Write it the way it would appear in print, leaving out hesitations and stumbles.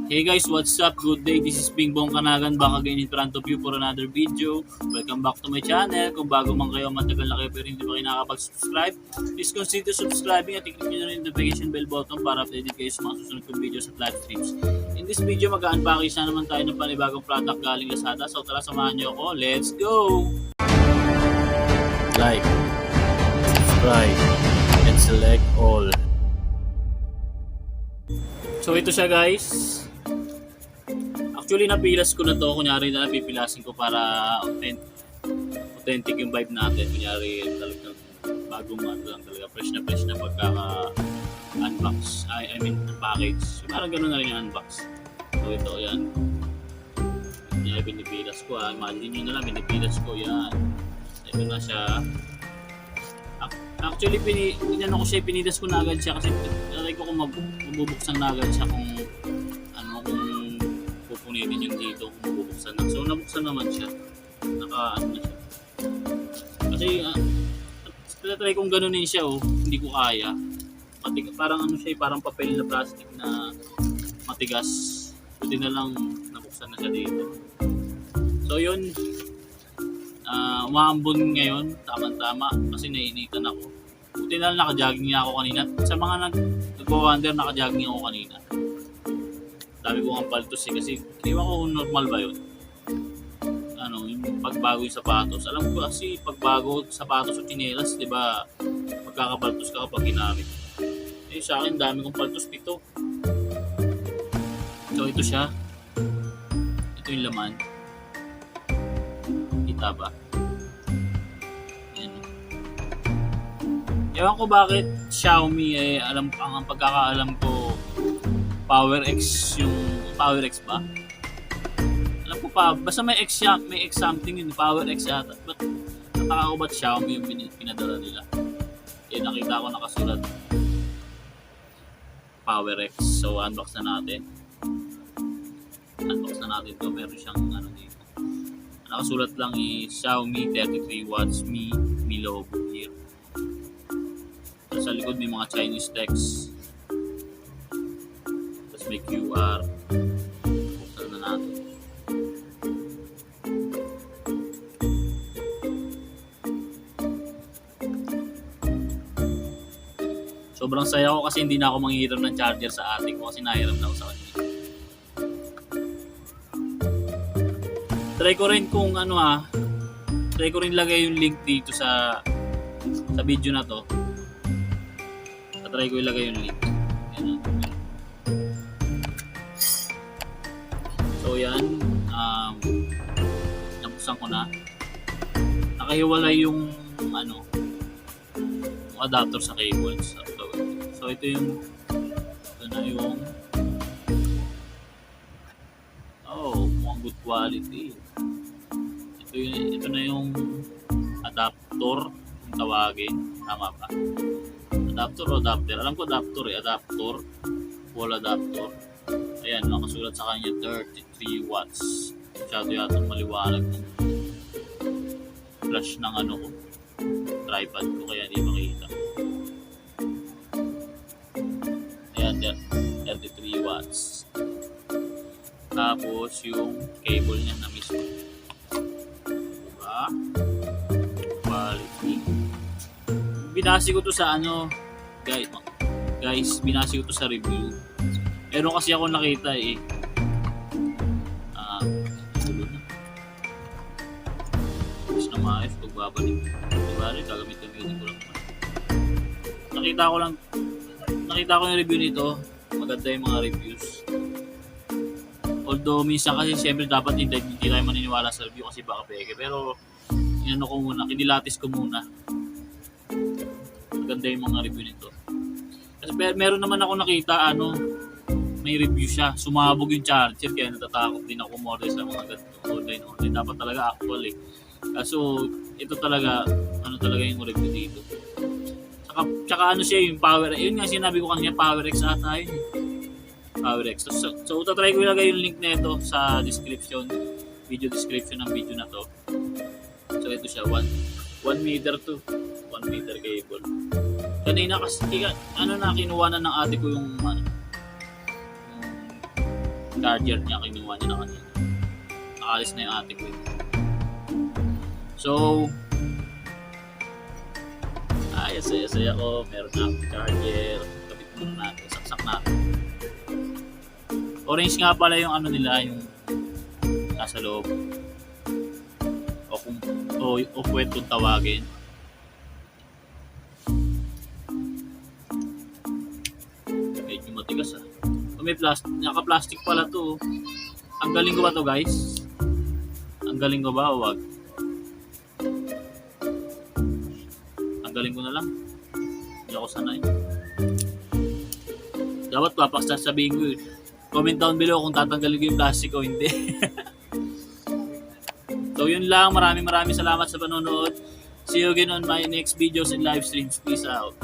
Hey guys, what's up? Good day. This is Bing Bong Kanagan back again in front of you for another video. Welcome back to my channel. Kung bago man kayo, matagal na kayo pero hindi pa kayo nakakapag-subscribe, please consider subscribing at i-click nyo na yung notification bell button para updated kayo sa mga susunod kong videos at live streams. In this video, mag-unpackage na naman tayo ng panibagong product galing Lazada. So tara, samahan nyo ako. Let's go! Like, subscribe, and select all. So ito siya guys. Actually, napilas ko na to. Kunyari na napipilasin ko para authentic yung vibe natin. Kunyari, talagang bagong lang talaga. Fresh na pagkaka-unbox. I mean, package. So, parang gano'n na rin yung unbox. So, ito, yan. Kunyari, pinipilas ko. Imagine nyo na lang, pinipilas ko. Yan. Ito na siya. Actually, pinidas ko na agad siya kasi try ko kung mabubuksan na agad siya kung pupunitin yung dito kung mabubuksan na. So, nabuksan naman siya. Na siya. Kasi, try kong ganunin siya, hindi ko kaya. Parang siya, parang papel na plastic na matigas. Buti na lang nabuksan na siya dito. So, yun. Umaambon ngayon, tama-tama, kasi naiinitan ako. Buti na lang naka-jogging na ako kanina. Sa mga nag-wonder, naka-jogging ako kanina. Dami ko ang paltos kasi iwan ko kung normal ba yun. Yung pagbago yung sapatos. Alam ko kasi pagbago sapatos o tsinelas, di ba, magkakapaltos ka kapag ginamit. Sa akin, dami kong paltos dito. So, ito siya. Ito yung laman. Kita ba? Yan. Ewan ko bakit Xiaomi ang pagkakaalam ko PowerX yung PowerX ba? Alam ko pa, basta may X something yun, PowerX yata. But nataka ko ba't Xiaomi yung pinadala nila? Nakita ko nakasulat PowerX. So unbox na natin. To. Meron siyang dito. Nakasulat lang Xiaomi 33 watts Mi logo here. So, sa likod may mga Chinese text. Tapos may QR. Buksan na natin. Sobrang saya ko kasi hindi na ako manghihiram ng charger sa ating ko kasi nahiram na ako sa kanya. Try ko rin try ko rin lagay yung link dito sa video na to. Try ko ilagay yung link. Yan. So yan, nabuksan ko na. Nakahiwalay yung adapter sa cable. So ito na yung mukhang good quality. Ito na yung adapter kung tawagin. Tama ba? Adapter o adapter? Alam ko adapter adapter. Wall adapter. Ayan, nakasulat sa kanya 33 watts. Masyado yata maliwanag ng flash ng ko. Tripod ko kaya hindi makita. Ayan, 33 watts. Tapos yung cable niya na mismo. Diba? Quality. Binasi ko to sa guys, binasi ko to sa review. Meron kasi ako nakita Tapos na maayos pagbabalik. Diba rin, gagamitin ko lang. Nakita ko yung review nito. Maganda yung mga reviews. Although minsan kasi siyempre dapat hindi tayo maniniwala sa review kasi baka peke. Pero kinilatis ko muna. Maganda yung mga review nito. Kasi meron naman ako nakita may review siya. Sumabog yung charger kaya natatakot din ako umorder sa mga online. Dapat talaga actual Kaso ito talaga talaga yung review dito. Tsaka siya yung power. Yun nga sinabi ko kanina, PowerX ata yun. PowerX. So try ko ilagay yung link nito sa video description ng video na to. So ito siya, 1 meter to 1 meter cable. Kanina kasi kinuha na ng ate ko yung charger niya, kinuha niya na kanina. Nakalis na yung ate ko. So, saya ko. Meron na akong charger. Kapit muna natin. Saksak natin. Orange nga pala yung ano nila, yung nasa loob. O puwet kung tawagin. Medyo matigas may plastic, naka-plastic pala to. Ang galing ko ba to, guys? Ang galing ko ba o wag? Ang galing ko na lang. Hindi ako sanay. Dapat papaksasabihin ko yun. Comment down below kung tatanggalin ko yung plastic o hindi. So yun lang. Maraming salamat sa panonood. See you again on my next videos and live streams. Peace out.